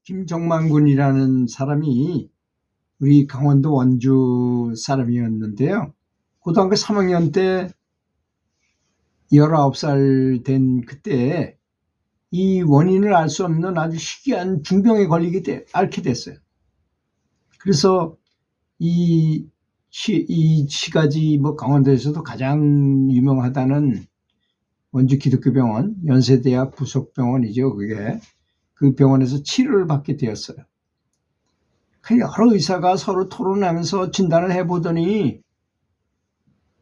김정만 군이라는 사람이 우리 강원도 원주 사람이었는데요. 고등학교 3학년 때 19살 된 그때 이 원인을 알 수 없는 아주 희귀한 중병에 앓게 됐어요. 그래서 이 시가지 강원도에서도 가장 유명하다는 원주 기독교병원, 연세대학 부속병원이죠. 그게 그 병원에서 치료를 받게 되었어요. 여러 의사가 서로 토론하면서 진단을 해보더니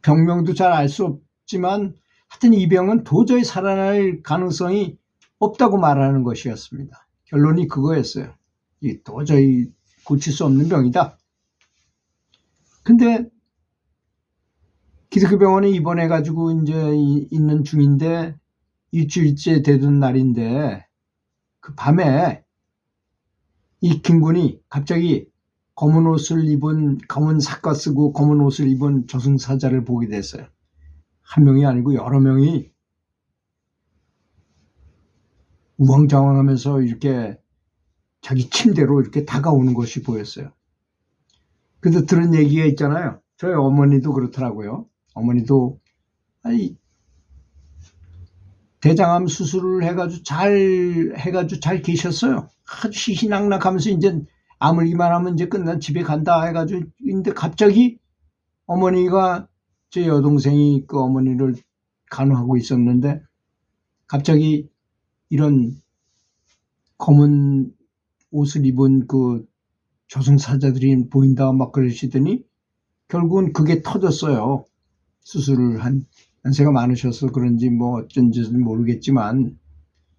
병명도 잘 알 수 없지만 하여튼 이 병은 도저히 살아날 가능성이 없다고 말하는 것이었습니다. 결론이 그거였어요. 이 도저히 고칠 수 없는 병이다. 근데 기독교병원에 입원해가지고 이제 있는 중인데 일주일째 되던 날인데 그 밤에 이 김군이 갑자기 검은 사과 쓰고 검은 옷을 입은 저승사자를 보게 됐어요. 한 명이 아니고 여러 명이 우왕좌왕하면서 이렇게 자기 침대로 이렇게 다가오는 것이 보였어요. 그래서 들은 얘기가 있잖아요. 저희 어머니도 그렇더라고요. 어머니도 대장암 수술을 해가지고 잘 계셨어요. 아주 희희낙낙하면서 이제 아물기만 하면 이제 끝난 집에 간다 해가지고. 근데 갑자기 어머니가, 제 여동생이 그 어머니를 간호하고 있었는데 갑자기 이런 검은 옷을 입은 그 저승사자들이 보인다 막 그러시더니 결국은 그게 터졌어요. 수술을 한 연세가 많으셔서 그런지 어쩐지는 모르겠지만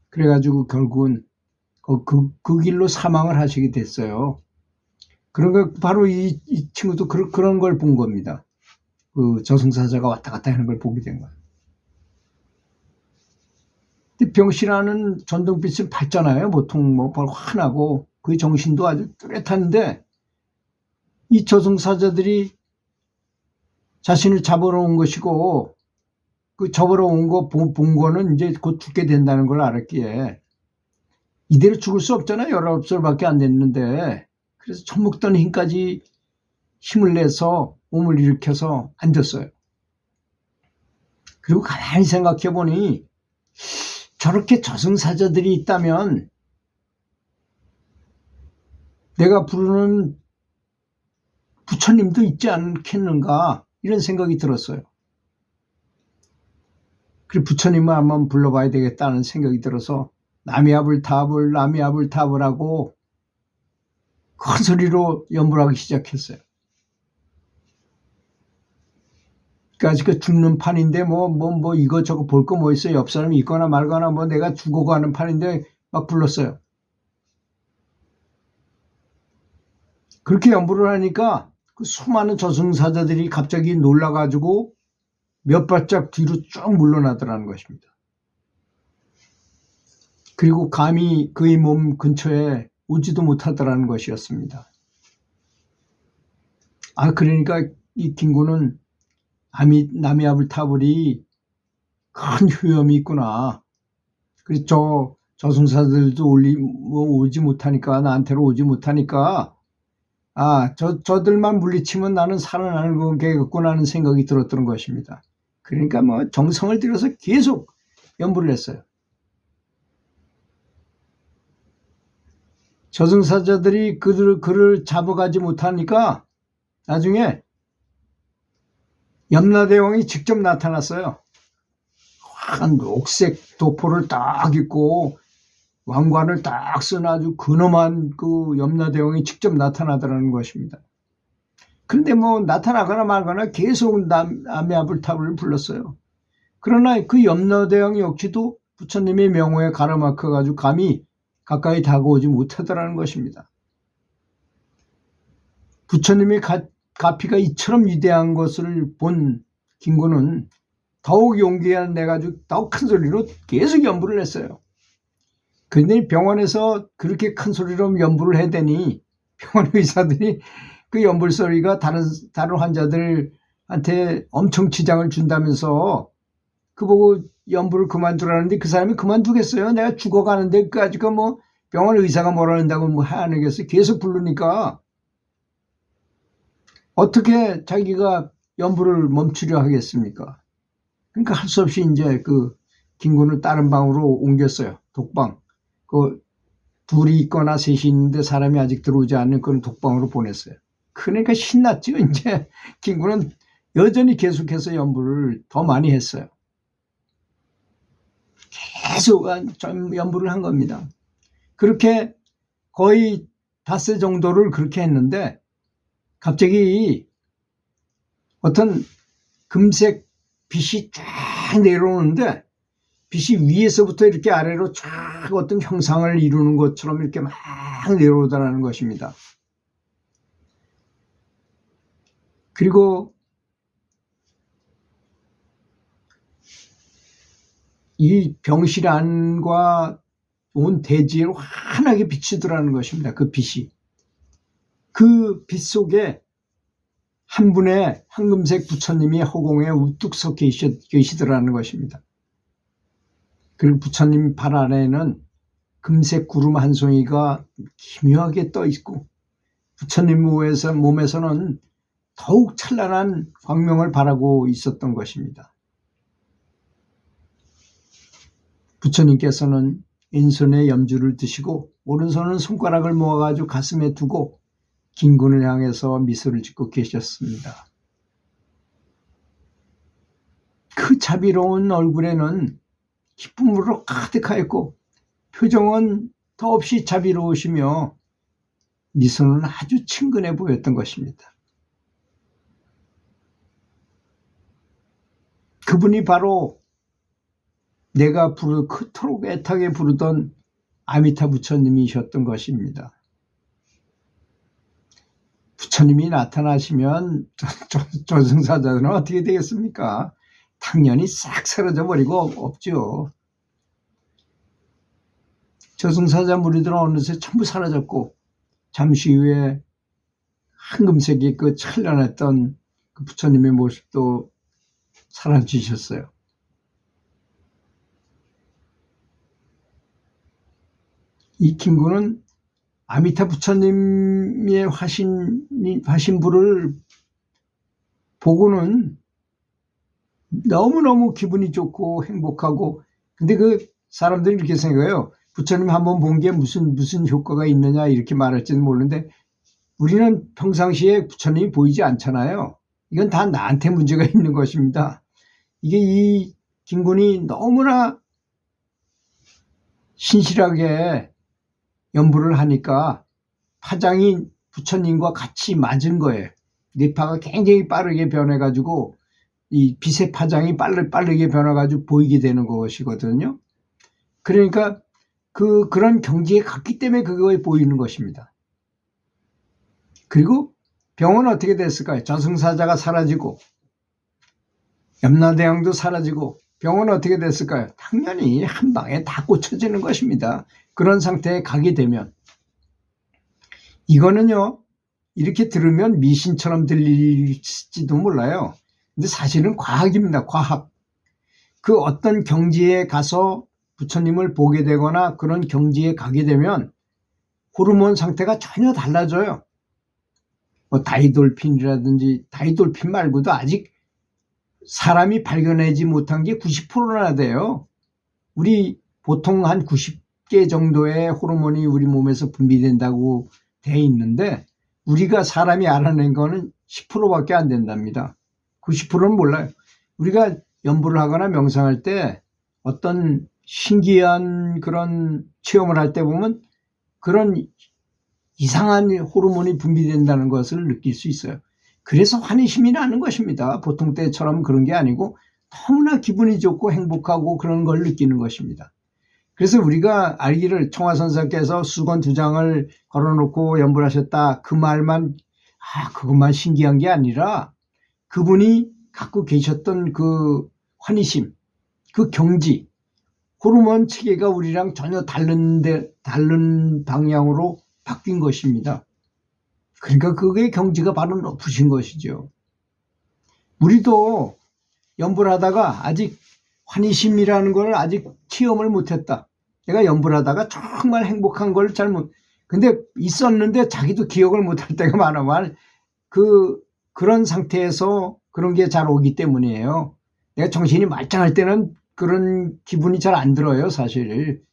그래가지고 결국은 그 길로 사망을 하시게 됐어요. 그런 거 바로 이 친구도 그런 걸 본 겁니다. 그 저승사자가 왔다 갔다 하는 걸 보게 된 거예요. 근데 병실안은 전등빛은 밝잖아요. 보통 환하고 그 정신도 아주 뚜렷한데 이 저승사자들이 자신을 잡으러 온 것이고 그 잡으러 온 거 본 거는 이제 곧 죽게 된다는 걸 알았기에 이대로 죽을 수 없잖아요. 19살밖에 안 됐는데. 그래서 처먹던 힘까지 힘을 내서 몸을 일으켜서 앉았어요. 그리고 가만히 생각해 보니 저렇게 저승사자들이 있다면 내가 부르는 부처님도 있지 않겠는가 이런 생각이 들었어요. 그리고 부처님을 한번 불러봐야 되겠다는 생각이 들어서 나미아불타불 하고 큰 소리로 연불하기 시작했어요. 그러니까 죽는 판인데 이거저거 볼 거 뭐 있어요. 옆 사람이 있거나 말거나 내가 죽어가는 판인데 막 불렀어요. 그렇게 연불을 하니까 그 수많은 저승사자들이 갑자기 놀라가지고 몇 발짝 뒤로 쭉 물러나더라는 것입니다. 그리고 감히 그의 몸 근처에 오지도 못하더라는 것이었습니다. 그러니까 이 김군은 나미아불타불이 큰 효험이 있구나. 그래서 저승사들도 오지 못하니까, 나한테로 오지 못하니까 저들만 물리치면 나는 살아나는 거겠구나 하는 생각이 들었던 것입니다. 그러니까 정성을 들여서 계속 연불을 했어요. 저승사자들이 그를 잡아가지 못하니까 나중에 염라대왕이 직접 나타났어요. 환한 녹색 도포를 딱 입고 왕관을 딱 쓴 아주 근엄한 그 염라대왕이 직접 나타나더라는 것입니다. 그런데 나타나거나 말거나 계속 나미아불타불을 불렀어요. 그러나 그 염라대왕 역시도 부처님의 명호에 가로막혀가지고 감히 가까이 다가오지 못하더라는 것입니다. 부처님의 가피가 이처럼 위대한 것을 본 김군은 더욱 용기가 내가지고 더욱 큰 소리로 계속 연불을 했어요. 그런데 병원에서 그렇게 큰 소리로 연불을 해대니 병원 의사들이 그 연불 소리가 다른 환자들한테 엄청 지장을 준다면서 그 보고 연불을 그만두라는데 그 사람이 그만두겠어요? 내가 죽어가는데 그까지가 병원 의사가 뭐라 한다고 뭐 하겠어. 계속 부르니까 어떻게 자기가 연부를 멈추려 하겠습니까? 그러니까 할 수 없이 이제 그 김군을 다른 방으로 옮겼어요. 독방. 그 둘이 있거나 셋이 있는데 사람이 아직 들어오지 않는 그런 독방으로 보냈어요. 그러니까 신났죠. 이제 김군은 여전히 계속해서 연부를 더 많이 했어요. 계속 연부를 한 겁니다. 그렇게 거의 닷새 정도를 그렇게 했는데 갑자기 어떤 금색 빛이 쫙 내려오는데 빛이 위에서부터 이렇게 아래로 쫙 어떤 형상을 이루는 것처럼 이렇게 막 내려오더라는 것입니다. 그리고 이 병실 안과 온 대지에 환하게 비치더라는 것입니다. 그 빛이. 그 빛 속에 한 분의 황금색 부처님이 허공에 우뚝 서 계시더라는 것입니다. 그리고 부처님 발 아래에는 금색 구름 한 송이가 기묘하게 떠 있고 부처님 몸에서는 더욱 찬란한 광명을 바라고 있었던 것입니다. 부처님께서는 왼손에 염주를 드시고 오른손은 손가락을 모아가지고 가슴에 두고 김군을 향해서 미소를 짓고 계셨습니다. 그 자비로운 얼굴에는 기쁨으로 가득하였고 표정은 더없이 자비로우시며 미소는 아주 친근해 보였던 것입니다. 그분이 바로 내가 그토록 애타게 부르던 아미타 부처님이셨던 것입니다. 부처님이 나타나시면 저승사자들은 어떻게 되겠습니까? 당연히 싹 사라져 버리고 없죠. 저승사자 무리들은 어느새 전부 사라졌고 잠시 후에 황금색이 그 찬란했던 그 부처님의 모습도 사라지셨어요. 이 김군은 아미타 부처님의 화신부를 보고는 너무너무 기분이 좋고 행복하고, 근데 그 사람들이 이렇게 생각해요. 부처님 한번 본 게 무슨 효과가 있느냐 이렇게 말할지는 모르는데 우리는 평상시에 부처님이 보이지 않잖아요. 이건 다 나한테 문제가 있는 것입니다. 이게 이 김군이 너무나 신실하게 연부를 하니까 파장이 부처님과 같이 맞은 거예요. 뇌파가 굉장히 빠르게 변해가지고 이 빛의 파장이 빠르게 변해가지고 보이게 되는 것이거든요. 그러니까 그런 경지에 갔기 때문에 그거에 보이는 것입니다. 그리고 병은 어떻게 됐을까요? 저승사자가 사라지고 염라대왕도 사라지고 병은 어떻게 됐을까요? 당연히 한 방에 다 고쳐지는 것입니다. 그런 상태에 가게 되면 이거는요 이렇게 들으면 미신처럼 들릴지도 몰라요. 근데 사실은 과학입니다. 과학. 그 어떤 경지에 가서 부처님을 보게 되거나 그런 경지에 가게 되면 호르몬 상태가 전혀 달라져요. 뭐 다이돌핀이라든지 다이돌핀 말고도 아직 사람이 발견하지 못한 게 90%나 돼요. 우리 보통 한 90개 정도의 호르몬이 우리 몸에서 분비된다고 돼 있는데 우리가 사람이 알아낸 거는 10%밖에 안 된답니다. 90%는 몰라요. 우리가 연부를 하거나 명상할 때 어떤 신기한 그런 체험을 할 때 보면 그런 이상한 호르몬이 분비된다는 것을 느낄 수 있어요. 그래서 환희심이 나는 것입니다. 보통 때처럼 그런 게 아니고 너무나 기분이 좋고 행복하고 그런 걸 느끼는 것입니다. 그래서 우리가 알기를 청화선사께서 수건 2장을 걸어놓고 연부를 하셨다. 그 말만 그것만 신기한 게 아니라 그분이 갖고 계셨던 그 환희심, 그 경지, 호르몬 체계가 우리랑 전혀 다른 방향으로 바뀐 것입니다. 그러니까 그게 경지가 바로 높으신 것이죠. 우리도 연부를 하다가 아직 환희심이라는 걸 아직 체험을 못했다. 내가 연불 하다가 정말 행복한 걸 근데 있었는데 자기도 기억을 못할 때가 많아. 그런 상태에서 그런 게 잘 오기 때문이에요. 내가 정신이 말짱할 때는 그런 기분이 잘 안 들어요, 사실.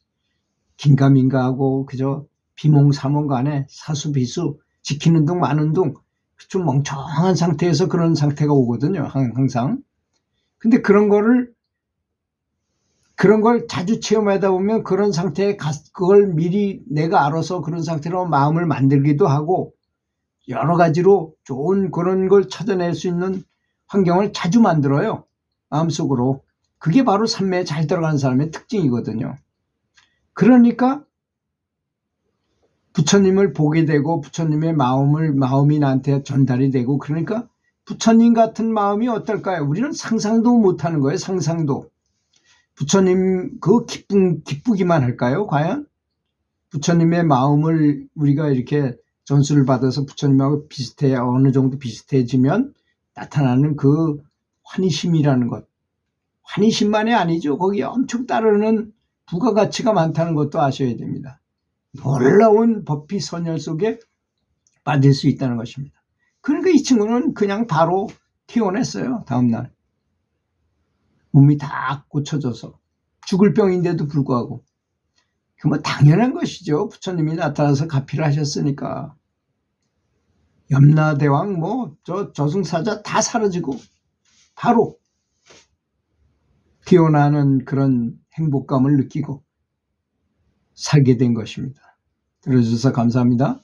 긴가민가하고 그저 비몽사몽 간에 사수비수 지키는 둥 마는 둥 좀 멍청한 상태에서 그런 상태가 오거든요, 항상. 근데 그런 걸 자주 체험하다 보면 그런 상태에 그걸 미리 내가 알아서 그런 상태로 마음을 만들기도 하고 여러 가지로 좋은 그런 걸 찾아낼 수 있는 환경을 자주 만들어요, 마음속으로. 그게 바로 삼매에 잘 들어가는 사람의 특징이거든요. 그러니까 부처님을 보게 되고 부처님의 마음이 나한테 전달이 되고, 그러니까 부처님 같은 마음이 어떨까요? 우리는 상상도 못하는 거예요, 상상도. 부처님 기쁘기만 할까요, 과연? 부처님의 마음을 우리가 이렇게 전수를 받아서 부처님하고 어느 정도 비슷해지면 나타나는 그 환희심이라는 것. 환희심만이 아니죠. 거기에 엄청 따르는 부가가치가 많다는 것도 아셔야 됩니다. 놀라운 법비 선열 속에 빠질 수 있다는 것입니다. 그러니까 이 친구는 그냥 바로 퇴원했어요, 다음날. 몸이 다 고쳐져서. 죽을 병인데도 불구하고. 그 뭐 당연한 것이죠. 부처님이 나타나서 가피를 하셨으니까. 염라대왕 저승사자 다 사라지고 바로 피어나는 그런 행복감을 느끼고 살게 된 것입니다. 들어주셔서 감사합니다.